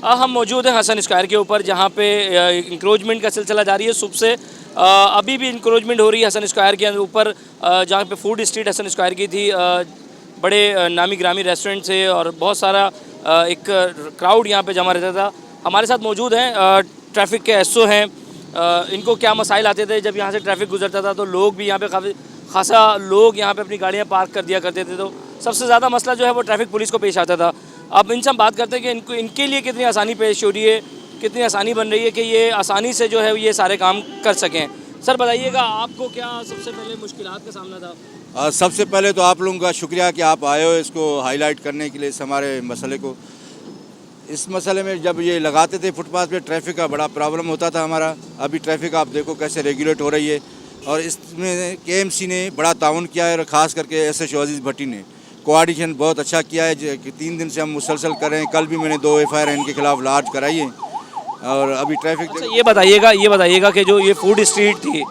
हम मौजूद हैं हसन स्क्वायर के ऊपर, जहाँ पे इंक्रोचमेंट का सिलसिला जारी है सुबह से। अभी भी इंक्रोचमेंट हो रही है हसन स्क्वायर के ऊपर, जहाँ पे फूड स्ट्रीट हसन स्क्वायर की थी। बड़े नामी ग्रामी रेस्टोरेंट से और बहुत सारा एक क्राउड यहाँ पे जमा रहता था। हमारे साथ मौजूद हैं ट्रैफिक के एसओ हैं। इनको क्या मसाइल आते थे जब यहाँ से ट्रैफिक गुजरता था, तो लोग भी यहाँ पे काफ़ी खासा लोग यहाँ पे अपनी गाड़ियाँ पार्क कर दिया करते थे। तो सबसे ज़्यादा मसला जो है वो ट्रैफिक पुलिस को पेश आता था। अब इनसे हम बात करते हैं कि इनके लिए कितनी आसानी पेश हो रही है, कितनी आसानी बन रही है कि ये आसानी से जो है ये सारे काम कर सकें। सर बताइएगा, आपको क्या सबसे पहले मुश्किलात का सामना था? सबसे पहले तो आप लोगों का शुक्रिया कि आप आए हो इसको हाईलाइट करने के लिए, इस हमारे मसले को। इस मसले में जब ये लगाते थे फुटपाथ पे, ट्रैफिक का बड़ा प्रॉब्लम होता था हमारा। अभी ट्रैफिक आप देखो कैसे रेगुलेट हो रही है, और इसमें केएमसी ने बड़ा ताउन किया है, और ख़ास करके एसएच अजीज़ भट्टी ने कोऑर्डिनेशन बहुत अच्छा किया है। कि 3 दिन से हम मुसलसल कर रहे हैं। कल भी मैंने 2 FIR इनके खिलाफ लार्ज कराई है। और अभी ट्रैफिक ये बताइएगा कि जो ये फूड स्ट्रीट थी,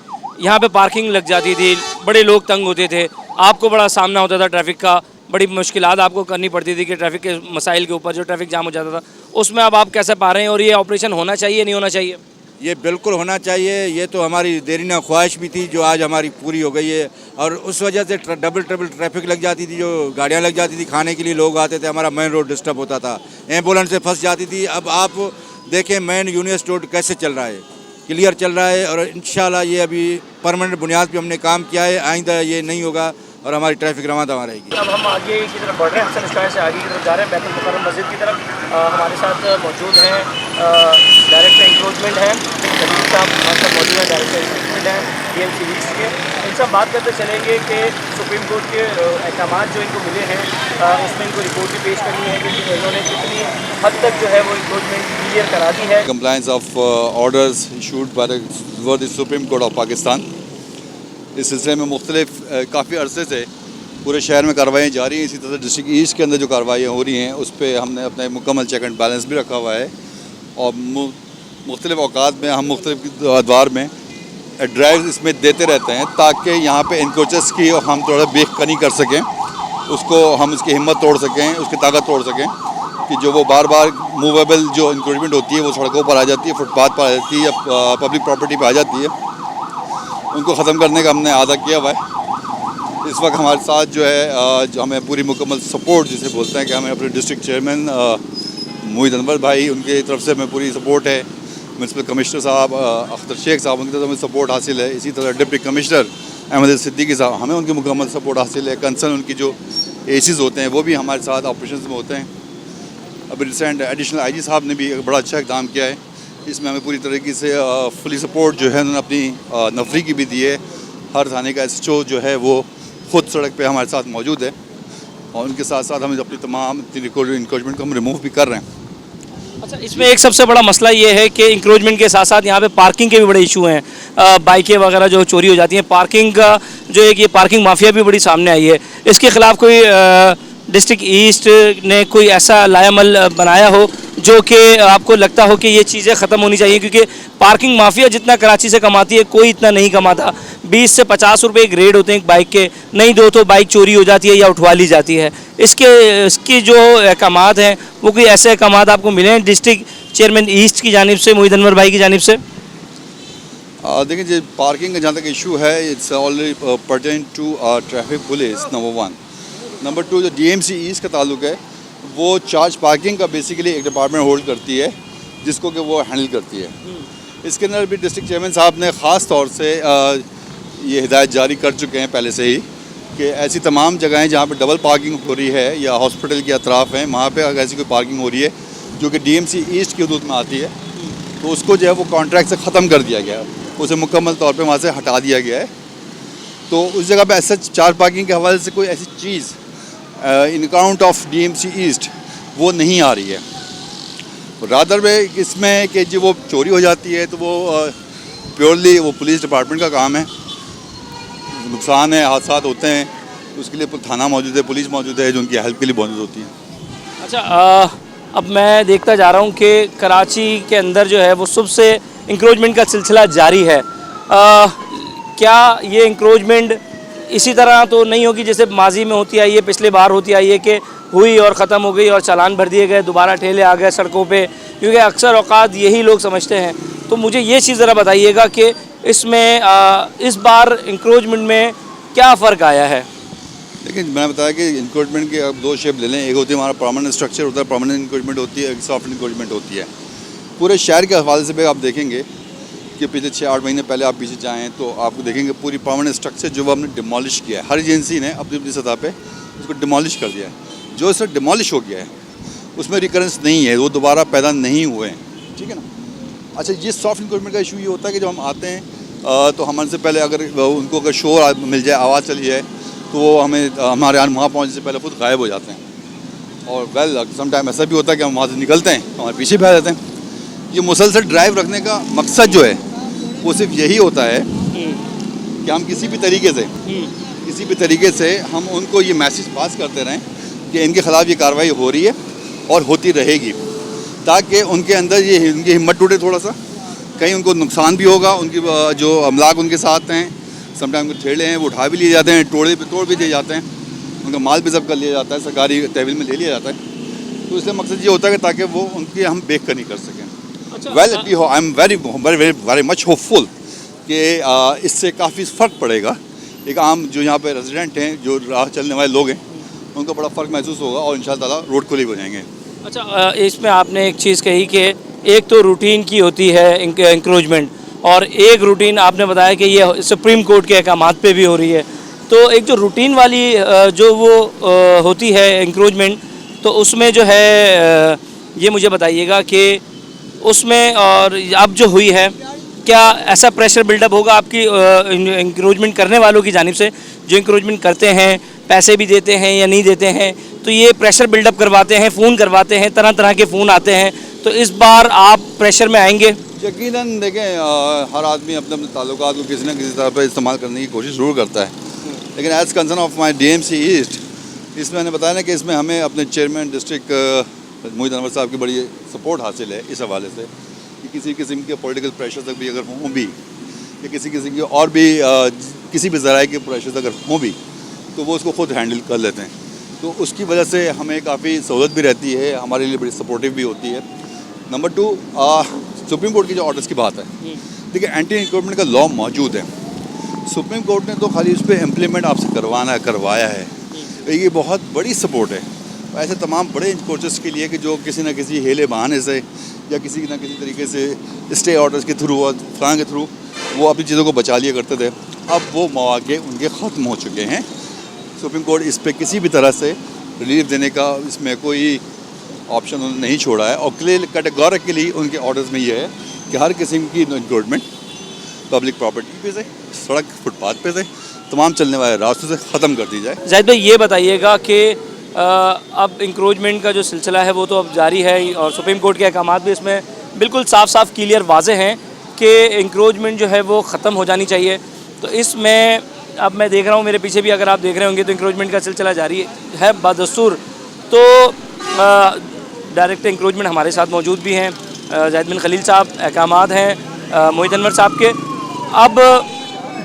यहाँ पे पार्किंग लग जाती थी, बड़े लोग तंग होते थे, आपको बड़ा सामना होता था ट्रैफिक का, बड़ी मुश्किलात आपको करनी पड़ती थी कि ट्रैफिक के मसाइल के ऊपर जो ट्रैफिक जाम हो जाता था, उसमें अब आप कैसे पा रहे हैं? और ये ऑपरेशन होना चाहिए नहीं होना चाहिए? ये बिल्कुल होना चाहिए। ये तो हमारी देरीना ख्वाहिश भी थी जो आज हमारी पूरी हो गई है। और उस वजह से डबल ट्रैफिक लग जाती थी, जो गाड़ियाँ लग जाती थी, खाने के लिए लोग आते थे, हमारा मेन रोड डिस्टर्ब होता था, एम्बुलेंस से फंस जाती थी। अब आप देखें मेन यूनियस रोड कैसे चल रहा है, क्लियर चल रहा है। और इंशाल्लाह ये अभी परमानेंट बुनियाद पे हमने काम किया है, आइंदा ये नहीं होगा और हमारी ट्रैफिक रवाना रहेगी। अब हम आगे की तरफ बढ़ रहे हैं, हसन स्क्वायर से आगे की तरफ जा रहे हैं, बैतुल मुकर्रम मस्जिद की तरफ। हमारे साथ मौजूद हैं डायरेक्टर इंक्रोचमेंट हैं जमील साहब, हमारे साथ मौजूद हैं डायरेक्टर इंक्रोचमेंट हैं DMC ईस्ट के। इनसे हम बात करते चलेंगे कि सुप्रीम कोर्ट के अहकाम जो इनको मिले हैं, उसमें इनको रिपोर्ट भी पेश करनी है कि इन्होंने कितनी हद तक जो है वो इंक्रोचमेंट क्लियर करा दी है। Compliance of orders issued by the supreme court of Pakistan. इस सिलसिले में मुख्तलिफ काफ़ी अरसे से पूरे शहर में कार्रवाइयाँ जारी हैं। इसी तरह डिस्ट्रिक्ट ईस्ट के अंदर जो कार्रवाइयाँ हो रही हैं उस पर हमने अपना मुकम्मल चेक एंड बैलेंस भी रखा हुआ है। और मुख्तलिफ औकात में हम मुख्तलिफ अदवार में ड्राइव इसमें देते रहते हैं, ताकि यहाँ पे इंक्रोचेस की हम थोड़ा बेखनी कर सकें, उसको हम उसकी हिम्मत तोड़ सकें, उसकी ताकत तोड़ सकें कि जो वो बार बार मूवेबल जो इंक्रोचमेंट होती है वो सड़कों पर आ जाती है, फुटपाथ पर आ जाती है, या पब्लिक प्रॉपर्टी पर आ जाती है, उनको ख़त्म करने का हमने आदा किया हुआ है। इस वक्त हमारे साथ जो है जो हमें पूरी मुकम्मल सपोर्ट जिसे बोलते हैं कि हमें अपने डिस्ट्रिक्ट चेयरमैन मोहित अनवर भाई, उनकी तरफ से हमें पूरी सपोर्ट है। म्यूनसिपल कमिश्नर साहब अख्तर शेख साहब, उनकी तरफ से हमें सपोर्ट हासिल है। इसी तरह डिप्टी कमिश्नर अहमद सिद्दीकी साहब, हमें उनकी मुकम्मल सपोर्ट हासिल है। कंसर्न उनकी जो एसीज़ होते हैं वो भी हमारे साथ ऑपरेशन में होते हैं। अभी रिसेंट एडिशनल IG साहब ने भी एक बड़ा अच्छा इक़दाम किया है, इसमें हमें पूरी तरीके से फुली सपोर्ट जो है उन्होंने अपनी नफरी की भी दी है। हर थाने का SHO जो है वो ख़ुद सड़क पे हमारे साथ मौजूद है, और उनके साथ साथ हम अपनी तमाम इंक्रोचमेंट को हम रिमूव भी कर रहे हैं। अच्छा, इसमें एक सबसे बड़ा मसला ये है कि इंक्रोचमेंट के साथ साथ यहाँ पे पार्किंग के भी बड़े इशू हैं। बाइकें वगैरह जो चोरी हो जाती हैं, पार्किंग का जो एक ये पार्किंग माफिया भी बड़ी सामने आई है। इसके ख़िलाफ़ कोई डिस्ट्रिक्ट ईस्ट ने कोई ऐसा लायामल बनाया हो जो कि आपको लगता हो कि ये चीज़ें ख़त्म होनी चाहिए? क्योंकि पार्किंग माफिया जितना कराची से कमाती है कोई इतना नहीं कमाता। 20 से 50 रुपये एक रेट होते हैं एक बाइक के, नहीं दो तो बाइक चोरी हो जाती है या उठवा ली जाती है। इसकी जो अहकाम हैं वो कोई ऐसे अहकाम आपको मिले हैं डिस्ट्रिक्ट चेयरमैन ईस्ट की जानिब से, मोहित अनवर भाई की जानिब से? देखिए, जो पार्किंग का जहाँ तक इशू है, it's already pertain to traffic police, number 1। Number 2, जो DMC ईस्ट का ताल्लुक है, वो चार्ज पार्किंग का बेसिकली एक डिपार्टमेंट होल्ड करती है, जिसको कि वो हैंडल करती है। इसके अंदर भी डिस्ट्रिक्ट चेयरमैन साहब ने ख़ास तौर से ये हिदायत जारी कर चुके हैं पहले से ही कि ऐसी तमाम जगहें जहाँ पे डबल पार्किंग हो रही है या हॉस्पिटल के अतराफ़ हैं, वहाँ पे अगर ऐसी कोई पार्किंग हो रही है जो कि DMC ईस्ट की हदूद में आती है, तो उसको जो है वो कॉन्ट्रैक्ट से ख़त्म कर दिया गया है, उसे मुकम्मल तौर पर वहाँ से हटा दिया गया है। तो उस जगह पर ऐसा चार पार्किंग के हवाले से कोई ऐसी चीज़ इन अकाउंट ऑफ DMC ईस्ट वो नहीं आ रही है। रादर में इसमें कि जो वो चोरी हो जाती है तो वो प्योरली वो पुलिस डिपार्टमेंट का काम है। नुकसान है, हादसा होते हैं, तो उसके लिए थाना मौजूद है, पुलिस मौजूद है जो उनकी हेल्प के लिए मौजूद होती है। अच्छा, अब मैं देखता जा रहा हूँ कि कराची के अंदर जो है वो सुबह से इंक्रोचमेंट का सिलसिला जारी है। क्या ये इंक्रोचमेंट इसी तरह तो नहीं होगी जैसे माजी में होती आई है, पिछले बार होती आई है कि हुई और ख़त्म हो गई और चालान भर दिए गए, दोबारा ठेले आ गए सड़कों पे, क्योंकि अक्सर औकात यही लोग समझते हैं। तो मुझे ये चीज़ ज़रा बताइएगा कि इसमें इस बार इंक्रोचमेंट में क्या फ़र्क आया है? लेकिन मैंने बताया कि इंक्रोचमेंट की अब दो शेप ले लें। एक होती है हमारा परमानेंट स्ट्रक्चर होता है, परमानेंट इंक्रोचमेंट होती है, एक सॉफ्ट इंक्रोचमेंट होती है। पूरे शहर के हवाले से भी आप देखेंगे कि पिछले 6-8 महीने पहले आप पीछे जाएँ तो आपको देखेंगे पूरी परमानेंट स्ट्रक्चर जो वो हमने डिमोलिश किया है। हर एजेंसी ने अपनी अपनी सतह पे उसको डिमोलिश कर दिया है। जो इससे डिमोलिश हो गया है उसमें रिकरेंस नहीं है, वो दोबारा पैदा नहीं हुए हैं, ठीक है ना। अच्छा, ये सॉफ्ट इंक्रोचमेंट का इशू ये होता है कि जब हम आते हैं तो हमारे से पहले अगर उनको अगर शोर मिल जाए, आवाज़ चली जाए, तो वो हमें हमारे यहाँ वहाँ पहुँचने से पहले खुद गायब हो जाते हैं। और वेल सम टाइम ऐसा भी होता है कि हम वहाँ से निकलते हैं, हमारे पीछे भी आ जाते हैं। ये मुसलसल ड्राइव रखने का मकसद जो है वो सिर्फ यही होता है कि हम किसी भी तरीके से हम उनको ये मैसेज पास करते रहें कि इनके ख़िलाफ़ ये कार्रवाई हो रही है और होती रहेगी, ताकि उनके अंदर ये उनकी हिम्मत टूटे थोड़ा सा। कहीं उनको नुकसान भी होगा, उनकी जो अमलाक उनके साथ हैं, समटाइम उनके ठेले हैं वो उठा भी लिए जाते हैं, तोड़ भी दिए जाते हैं, उनका माल भी जब्त कर लिया जाता है, सरकारी तहवील में ले लिया जाता है। तो इसलिए मकसद ये होता है कि ताकि वो उनकी हम बेखबर नहीं कर सकें। Well I am very much hopeful कि इससे काफ़ी फ़र्क पड़ेगा। एक आम जो यहाँ पे रेजिडेंट हैं, जो राह चलने वाले लोग हैं, उनको बड़ा फ़र्क महसूस होगा और इंशाअल्लाह ताला रोड खुली हो जाएंगे। अच्छा, इसमें आपने एक चीज़ कही कि एक तो रूटीन की होती है इंक्रोचमेंट, और एक रूटीन आपने बताया कि ये सुप्रीम कोर्ट के अहकामात पे भी हो रही है। तो एक जो रूटीन वाली जो वो होती है इंक्रोचमेंट, तो उसमें जो है ये मुझे बताइएगा कि उसमें और अब जो हुई है, क्या ऐसा प्रेशर बिल्डअप होगा आपकी इंक्रोचमेंट करने वालों की जानिब से, जो इंक्रोचमेंट करते हैं, पैसे भी देते हैं या नहीं देते हैं, तो ये प्रेशर बिल्डअप करवाते हैं, फ़ोन करवाते हैं, तरह तरह के फ़ोन आते हैं, तो इस बार आप प्रेशर में आएंगे? यकीनन देखें, हर आदमी अपने अपने ताल्लुकात को किसी न किसी तरह पर इस्तेमाल करने की कोशिश ज़रूर करता है। लेकिन as concern of my DMC east, इसमें मैंने बताया ना कि इसमें हमें अपने चेयरमैन डिस्ट्रिक्ट मोहित अनवर साहब की बड़ी सपोर्ट हासिल है इस हवाले से कि किसी किस्म के पॉलिटिकल प्रेशर तक भी अगर हों भी, या किसी किस्म के और भी किसी भी ज़राए के प्रेशर अगर हों भी, तो वो उसको खुद हैंडल कर लेते हैं। तो उसकी वजह से हमें काफ़ी सहूलत भी रहती है, हमारे लिए बड़ी सपोर्टिव भी होती है। नंबर 2, सुप्रीम कोर्ट की जो ऑर्डर्स की बात है, देखिए एंटी इंक्रोचमेंट का लॉ मौजूद है। सुप्रीम कोर्ट ने तो खाली उस पर इम्प्लीमेंट आपसे करवाया है। ये बहुत बड़ी सपोर्ट है ऐसे तमाम बड़े इंक्रोचर्स के लिए कि जो किसी न किसी हीले बहाने से या किसी न किसी तरीके से स्टे ऑर्डर्स के थ्रू और फलां के थ्रू वो अपनी चीज़ों को बचा लिया करते थे। अब वो मौके उनके ख़त्म हो चुके हैं। सुप्रीम कोर्ट इस पर किसी भी तरह से रिलीफ देने का इसमें कोई ऑप्शन उन्होंने नहीं छोड़ा है, और क्लियर कैटेगोरिकली उनके ऑर्डर्स में ये है कि हर किस्म की इंक्रोचमेंट पब्लिक प्रॉपर्टी पे से, सड़क फुटपाथ पे से, तमाम चलने वाले रास्तों से ख़त्म कर दी जाए। जाहिद भाई, ये बताइएगा कि अब इंक्रोचमेंट का जो सिलसिला है वो तो अब जारी है, और सुप्रीम कोर्ट के अहकामात भी इसमें बिल्कुल साफ साफ क्लियर वाज़े हैं कि इंक्रोचमेंट जो है वो ख़त्म हो जानी चाहिए। तो इसमें अब मैं देख रहा हूँ, मेरे पीछे भी अगर आप देख रहे होंगे तो इंक्रोचमेंट का सिलसिला जारी है बदस्तूर। तो डायरेक्टर इंक्रोचमेंट हमारे साथ मौजूद भी हैं, जाहिद बिन खलील साहब, अहकामात हैं मोहित अनवर साहब के। अब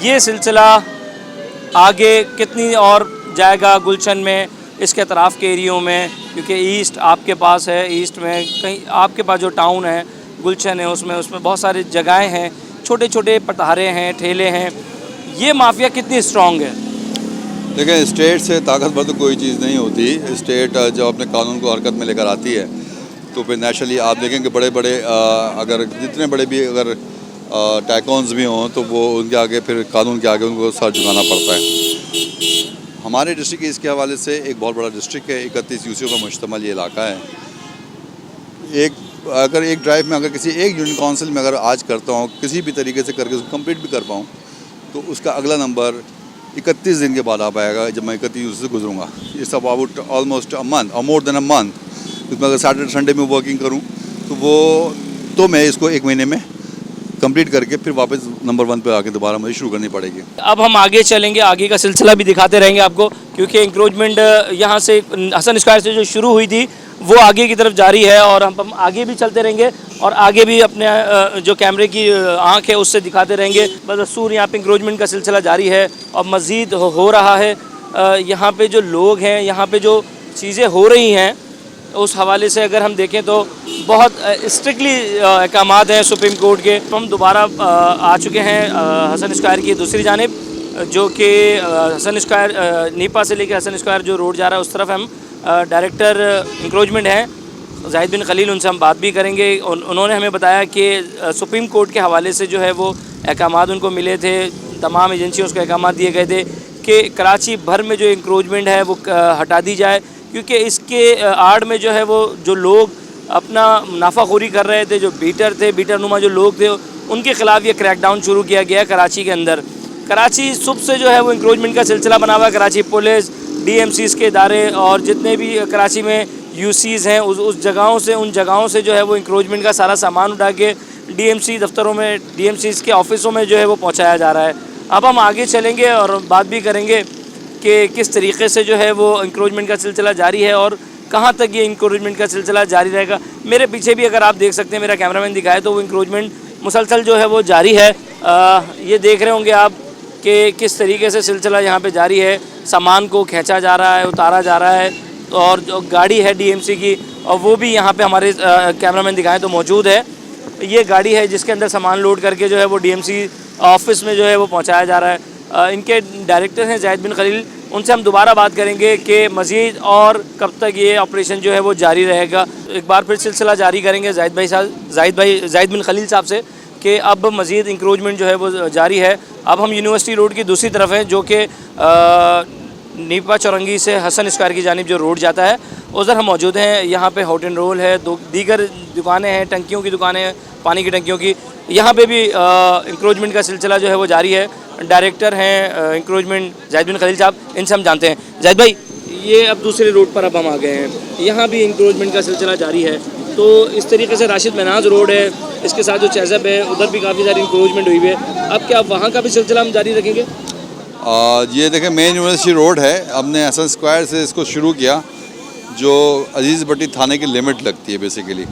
ये सिलसिला आगे कितनी और जाएगा गुलशन में, इसके अतराफ़ के एरियो में, क्योंकि ईस्ट आपके पास है, ईस्ट में कहीं आपके पास जो टाउन है गुलशन है, उसमें बहुत सारी जगहें हैं, छोटे छोटे पटारे हैं, ठेले हैं। ये माफिया कितनी स्ट्रॉन्ग है? देखिए, स्टेट से ताकतवर तो कोई चीज़ नहीं होती। स्टेट जब अपने कानून को हरकत में लेकर आती है तो फिर नेचुरली आप देखेंगे बड़े बड़े अगर जितने बड़े भी अगर टैकॉन्स भी हों तो वो उनके आगे फिर कानून के आगे उनको सर झुकाना पड़ता है। हमारे डिस्ट्रिक्ट के इसके हवाले से एक बहुत बड़ा डिस्ट्रिक्ट है, 31 यूसियों का मुश्तमल ये इलाका है। अगर एक ड्राइव में अगर किसी एक यूनियन काउंसिल में अगर आज करता हूँ, किसी भी तरीके से करके उसको कंप्लीट भी कर पाऊँ, तो उसका अगला नंबर 31 दिन के बाद आ पाएगा जब मैं 31 यूसी से गुजरूँगा। It's about almost a month और मोर देन अ मंथ। उसमें अगर सैटरडे संडे में वर्किंग करूँ तो मैं इसको 1 महीने में कंप्लीट करके फिर वापस नंबर 1 पे आके दोबारा मुझे शुरू करनी पड़ेगी। अब हम आगे चलेंगे, आगे का सिलसिला भी दिखाते रहेंगे आपको, क्योंकि इंक्रोचमेंट यहाँ से हसन स्क्वायर से जो शुरू हुई थी वो आगे की तरफ जारी है, और हम आगे भी चलते रहेंगे और आगे भी अपने जो कैमरे की आँख है उससे दिखाते रहेंगे। बदस्तूर यहाँ पे इंक्रोचमेंट का सिलसिला जारी है और मज़ीद हो रहा है। यहाँ पे जो लोग हैं, यहाँ पे जो चीज़ें हो रही हैं उस हवाले से अगर हम देखें तो बहुत स्ट्रिक्टली अहकामात हैं सुप्रीम कोर्ट के। तो हम दोबारा आ चुके हैं हसन स्क्वायर की दूसरी जानिब, जो कि हसन स्क्वायर नीपा से लेकर हसन स्क्वायर जो रोड जा रहा है उस तरफ हम डायरेक्टर इंक्रोचमेंट हैं जाहिद बिन खलील, उनसे हम बात भी करेंगे। उन्होंने हमें बताया कि सुप्रीम कोर्ट के हवाले से जो है वो अहकामात उनको मिले थे, तमाम एजेंसियों को अहकामात दिए गए थे कि कराची भर में जो इंक्रोचमेंट है वो हटा दी जाए, क्योंकि इसके आड़ में जो है वो जो लोग अपना मुनाफाखोरी कर रहे थे, जो बीटर नुमा जो लोग थे, उनके ख़िलाफ़ ये क्रैकडाउन शुरू किया गया है कराची के अंदर। कराची सुबह से जो है वो इंक्रोचमेंट का सिलसिला बना हुआ है। कराची पुलिस, DMCs के इदारे और जितने भी कराची में UCs हैं उन जगहों से जो है वो इंक्रोचमेंट का सारा सामान उठा के DMC दफ्तरों में, DMCs के ऑफिसों में जो है वो पहुंचाया जा रहा है। अब हम आगे चलेंगे और बात भी करेंगे कि किस तरीके से जो है वो इंक्रोचमेंट का सिलसिला जारी है और कहाँ तक ये इंक्रोचमेंट का सिलसिला जारी रहेगा। मेरे पीछे भी अगर आप देख सकते हैं, मेरा कैमरामैन दिखाए तो वो इंक्रोचमेंट मुसलसल जो है वो जारी है। ये देख रहे होंगे आप कि किस तरीके से सिलसिला यहाँ पे जारी है, सामान को खींचा जा रहा है, उतारा जा रहा है। और जो गाड़ी है DMC की, और वो भी यहाँ पे हमारे कैमरामैन दिखाएं तो मौजूद है। ये गाड़ी है जिसके अंदर सामान लोड करके जो है वो DMC ऑफिस में जो है वो पहुँचाया जा रहा है। इनके डायरेक्टर हैं जाहिद बिन खलील, उनसे हम दोबारा बात करेंगे कि मज़ीद और कब तक ये ऑपरेशन जो है वो जारी रहेगा। एक बार फिर सिलसिला जारी करेंगे जाहिद बिन खलील साहब से कि अब मज़ीद इंक्रोचमेंट जो है वो जारी है। अब हम यूनिवर्सिटी रोड की दूसरी तरफ हैं, जो कि नीपा चौरंगी से हसन स्क्वायर की जानिब जो रोड जाता है उधर हम मौजूद हैं। यहाँ पे हॉट एंड रोल है, दीगर दुकानें हैं, टंकियों की दुकानें हैं, पानी की टंकियों की। यहाँ पे भी इंक्रोचमेंट का सिलसिला जो है वो जारी है। डायरेक्टर हैं इंक्रोचमेंट जाहिद बिन खलील साहब, इनसे हम जानते हैं। जाहिद भाई, ये अब दूसरे रोड पर अब हम आ गए हैं, यहाँ भी इंक्रोचमेंट का सिलसिला जारी है। तो इस तरीके से राशिद मनाज रोड है, इसके साथ जो चैज़ब है उधर भी काफ़ी सारी इंक्रोचमेंट हुई है। अब क्या वहाँ का भी सिलसिला हम जारी रखेंगे? ये देखें, मेन यूनिवर्सिटी रोड है, हमने हसन स्क्वायर से इसको शुरू किया, जो अजीज़ भट्टी थाने की लिमिट लगती है बेसिकली।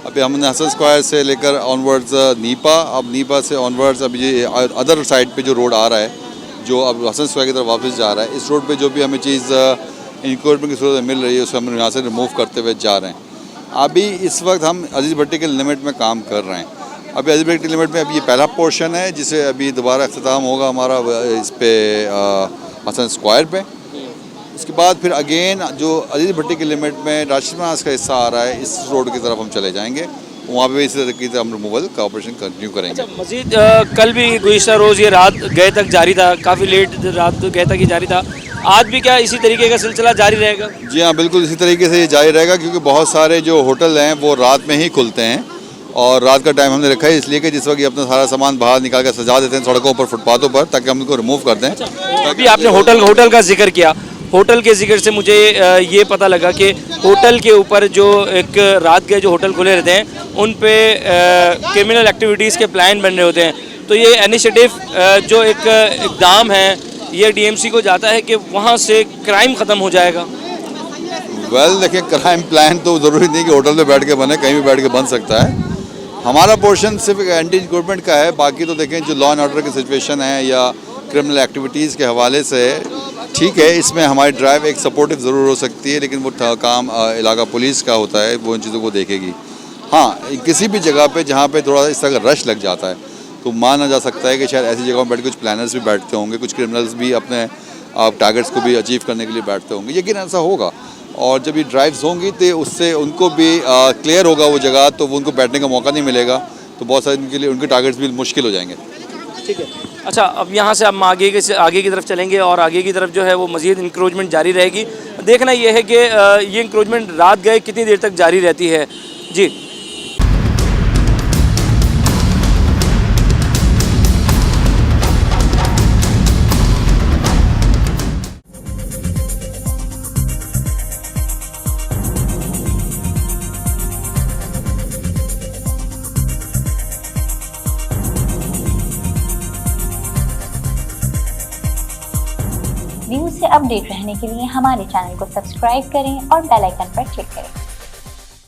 अभी हमने हसन स्क्वायर से लेकर ऑनवर्ड्स नीपा, अब नीपा से ऑनवर्ड्स अब ये अदर साइड पे जो रोड आ रहा है, जो अब हसन स्क्वायर की तरफ वापस जा रहा है, इस रोड पे जो भी हमें चीज़ इंक्रोचमेंट की सूरत में मिल रही है उसको हम यहाँ से रिमूव करते हुए जा रहे हैं। अभी इस वक्त हम अजीज़ भट्टी के लिमिट में काम कर रहे हैं। अभी अजीज़ भट्टी लिमिट में अभी ये पहला पोर्शन है जिसे अभी दोबारा अख्ताम होगा हमारा इस पे हसन स्क्वायर पे। उसके बाद फिर अगेन जो अजीज़ भट्टी की लिमिट में राशिद मनाज का हिस्सा आ रहा है, इस रोड की तरफ हम चले जाएंगे, वहाँ पे इसी तरीके से हम रिमूवल का ऑपरेशन कंटिन्यू करेंगे। अच्छा, मज़ीद कल भी गुज़िश्ता रोज़ ये रात गए तक जारी था, काफ़ी लेट रात गए तक ही जारी था, आज भी क्या इसी तरीके का सिलसिला जारी रहेगा? जी हाँ, बिल्कुल इसी तरीके से ये जारी रहेगा, क्योंकि बहुत सारे जो होटल हैं वो रात में ही खुलते हैं और रात का टाइम हमने रखा है इसलिए कि जिस वक्त ये अपना सारा सामान बाहर निकाल कर सजा देते हैं सड़कों पर, फुटपाथों पर, ताकि हम इनको रिमूव कर दें। अभी आपने होटल का जिक्र किया, होटल के जिक्र से मुझे ये पता लगा कि होटल के ऊपर जो एक रात के जो होटल खुले रहते हैं उन पे क्रिमिनल एक्टिविटीज़ के प्लान बन रहे होते हैं। तो ये इनिशिएटिव जो एक इक़दाम है ये DMC को जाता है कि वहाँ से क्राइम ख़त्म हो जाएगा। वेल देखिए, क्राइम प्लान तो ज़रूरी नहीं कि होटल में बैठ के बने, कहीं भी बैठ के बन सकता है। हमारा पोर्शन सिर्फ एंटी इंक्रोचमेंट का है, बाकी तो देखें जो लॉ एंड ऑर्डर की सिचुएशन है या क्रिमिनल एक्टिविटीज़ के हवाले से ठीक है, इसमें हमारी ड्राइव एक सपोर्टिव ज़रूर हो सकती है, लेकिन वो काम इलाका पुलिस का होता है, वो इन चीज़ों को देखेगी। हाँ, किसी भी जगह पे जहाँ पे थोड़ा इस तरह का रश लग जाता है तो माना जा सकता है कि शायद ऐसी जगहों पर बैठ के कुछ प्लानर्स भी बैठते होंगे, कुछ क्रिमिनल्स भी अपने टारगेट्स को भी अचीव करने के लिए बैठते होंगे, यकीन ऐसा होगा। और जब ये ड्राइव्स होंगी तो उससे उनको भी क्लियर होगा वो जगह, तो वो उनको बैठने का मौका नहीं मिलेगा, तो बहुत सारे उनके लिए उनके टारगेट्स भी मुश्किल हो जाएंगे। ठीक है, अच्छा, अब यहाँ से हम आगे की तरफ चलेंगे और आगे की तरफ जो है वो मज़ीद इंक्रोचमेंट जारी रहेगी। देखना ये है कि ये इंक्रोचमेंट रात गए कितनी देर तक जारी रहती है। जी, न्यूज़ से अपडेट रहने के लिए हमारे चैनल को सब्सक्राइब करें और बेल आइकन पर क्लिक करें।